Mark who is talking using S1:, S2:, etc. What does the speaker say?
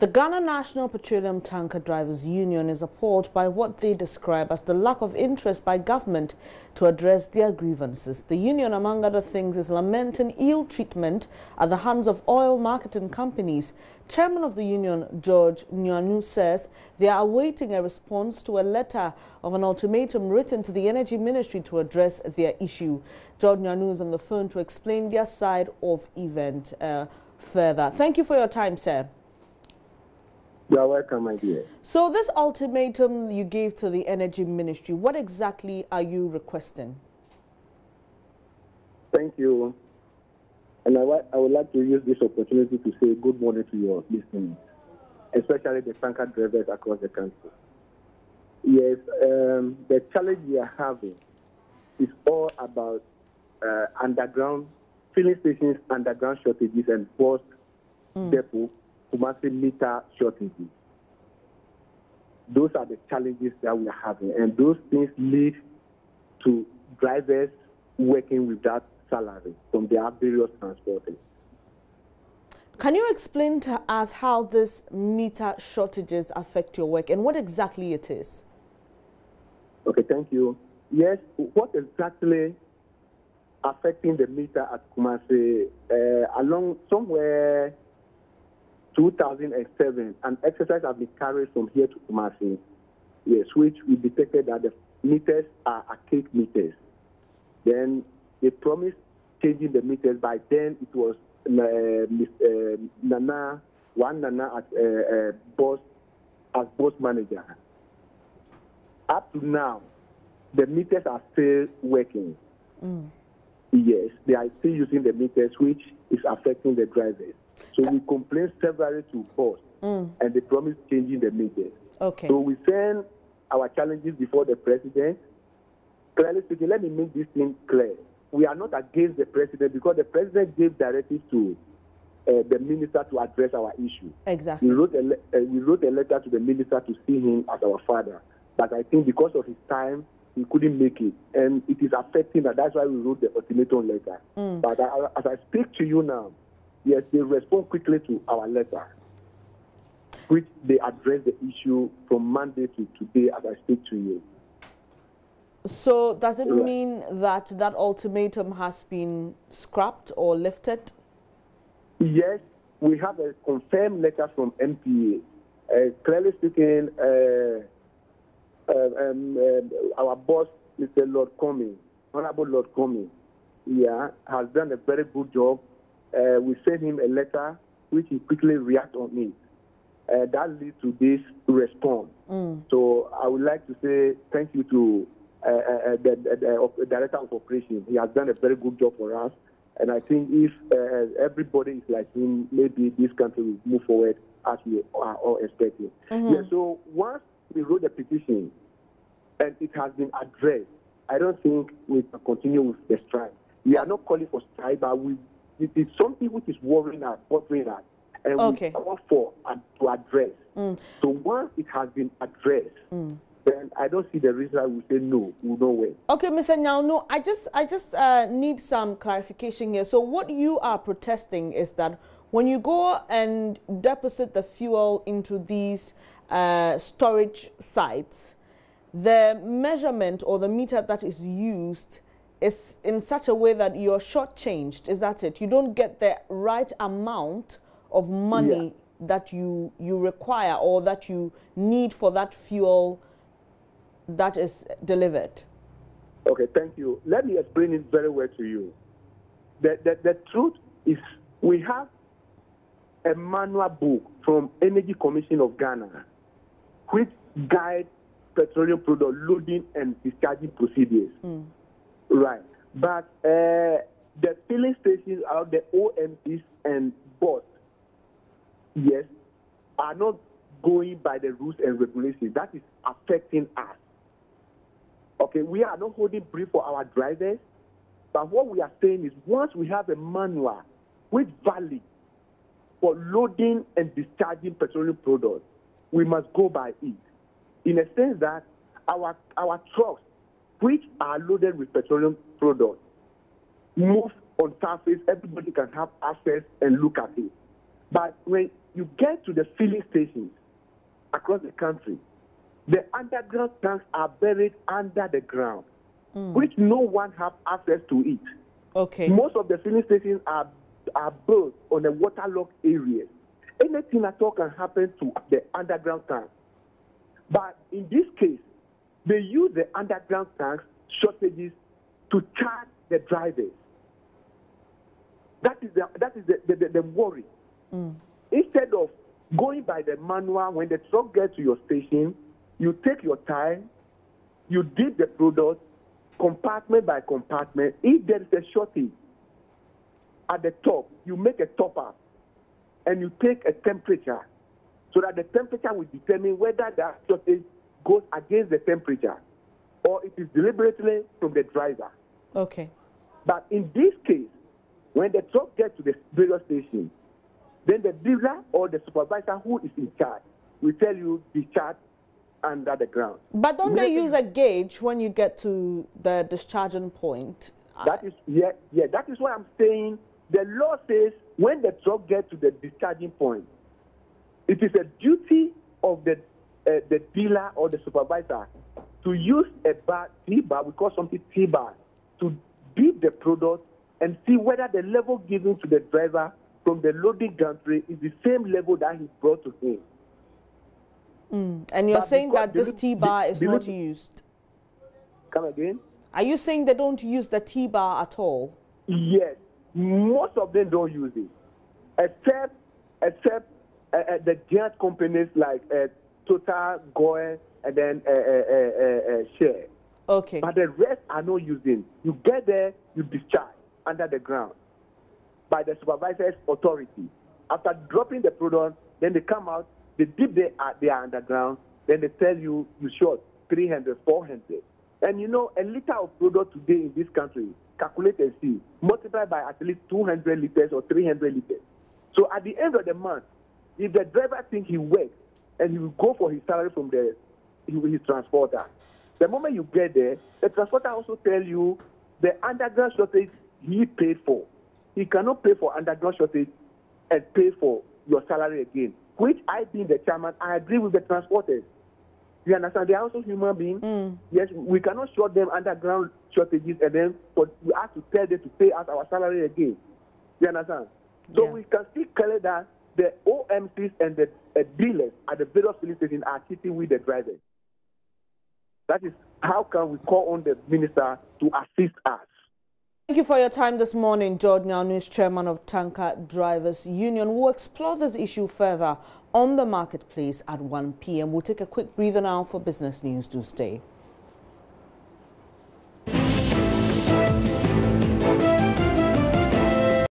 S1: The Ghana National Petroleum Tanker Drivers Union is appalled by what they describe as the lack of interest by government to address their grievances. The union, among other things, is lamenting ill treatment at the hands of oil marketing companies. Chairman of the union, George Nyanu, says they are awaiting a response to a letter of an ultimatum written to the Energy Ministry to address their issue. George Nyanu is on the phone to explain their side of event further. Thank you for your time, sir.
S2: You are welcome, my dear.
S1: So this ultimatum you gave to the Energy Ministry, what exactly are you requesting?
S2: Thank you. And I would like to use this opportunity to say good morning to your listeners, especially the tanker drivers across the country. Yes, the challenge we are having is all about underground filling stations, underground shortages, and post depot Kumasi meter shortages. Those are the challenges that we are having, and those things lead to drivers working without salary from their various transporters.
S1: Can you explain to us how these meter shortages affect your work and what exactly it is?
S2: Okay, thank you. Yes, what exactly affecting the meter at Kumasi? Along somewhere 2007, an exercise has been carried from here to Kumasi, yes, which we detected that the meters are archaic meters. Then they promised changing the meters. By then, it was Nana as boss manager. Up to now, the meters are still working. Yes, they are still using the meters, which is affecting the drivers. So we complained severally to boss, and they promised changing the meters.
S1: Okay.
S2: So we send our challenges before the president. Clearly speaking, let me make this thing clear. We are not against the president because the president gave directives to the minister to address our issue.
S1: Exactly.
S2: We wrote a letter to the minister to see him as our father. But I think because of his time, he couldn't make it. And it is affecting that. That's why we wrote the ultimatum letter. But as I speak to you now, yes, they respond quickly to our letter, which they address the issue from Monday to today as I speak to you.
S1: So does it mean that that ultimatum has been scrapped or lifted?
S2: Yes, we have a confirmed letter from MPA. Clearly speaking, our boss, Mr. Lord Comey, Honorable Lord Comey, has done a very good job. We sent him a letter which he quickly reacted on it. That leads to this response. So I would like to say thank you to the Director of Operations. He has done a very good job for us. And I think if everybody is like him, maybe this country will move forward as we are all expecting. Yeah, so once we wrote the petition and it has been addressed, I don't think we can continue with the strike. We are not calling for strike, but it is something which is worrying us, and we call for to address. So once it has been addressed, then I don't see the reason I would say no, we don't wait.
S1: Okay, Mr. Nyanu, I just need some clarification here. So what you are protesting is that when you go and deposit the fuel into these storage sites, the measurement or the meter that is used is in such a way that you're shortchanged. Is that it? You don't get the right amount of money that you require or that you need for that fuel that is delivered.
S2: Okay, thank you. Let me explain it very well to you. The truth is we have a manual book from Energy Commission of Ghana which guides petroleum product loading and discharging procedures. Right. But the filling stations are the OMCs and boards, yes, are not going by the rules and regulations. That is affecting us. Okay, we are not holding brief for our drivers, but what we are saying is once we have a manual which valid for loading and discharging petroleum products, we must go by it. In a sense that our trucks, which are loaded with petroleum products, move on surface, everybody can have access and look at it. But when you get to the filling stations across the country, the underground tanks are buried under the ground, which no one has access to it.
S1: Okay.
S2: Most of the filling stations are built on a waterlogged area. Anything at all can happen to the underground tanks. But in this case, they use the underground tanks shortages to charge the drivers. That is the worry. Instead of going by the manual, when the truck gets to your station, you take your time, you dip the product compartment by compartment. If there is a shortage at the top, you make a top up and you take a temperature so that the temperature will determine whether that shortage goes against the temperature or it is deliberately from the driver.
S1: Okay.
S2: But in this case, when the truck gets to the various station, then the dealer or the supervisor who is in charge will tell you discharge under the ground.
S1: But don't they use a gauge when you get to the discharging point?
S2: That is that is why I'm saying the law says when the truck gets to the discharging point, it is a duty of the dealer or the supervisor to use a bar, T-bar, we call something T-bar, to beat the product and see whether the level given to the driver from the loading gantry is the same level that he brought to him.
S1: And you're saying that this T-bar is not used?
S2: Come again?
S1: Are you saying they don't use the T-bar at all?
S2: Yes. Most of them don't use it. Except the giant companies like Total, Goe, and then Share.
S1: Okay.
S2: But the rest are not using. You get there, you discharge under the ground by the supervisor's authority. After dropping the product, then they come out, they dip they are underground, then they tell you short 300, 400. And you know, a liter of product today in this country, calculate and see, multiply by at least 200 liters or 300 liters. So at the end of the month, if the driver thinks he works and he will go for his salary from his transporter, the moment you get there, the transporter also tell you the underground shortage he paid for. He cannot pay for underground shortage and pay for your salary again, which I, being the chairman, I agree with the transporters. You understand? They are also human beings. Yes, we cannot short them underground shortages and then we have to tell them to pay us our salary again. You understand? So we can see clearly that the OMCs and the dealers at the various filling stations are cheating with the drivers. That is how can we call on the minister to assist us.
S1: Thank you for your time this morning, George News, Chairman of Tanker Drivers Union. We'll explore this issue further on the marketplace at 1 p.m. We'll take a quick breather now for business news. Do stay.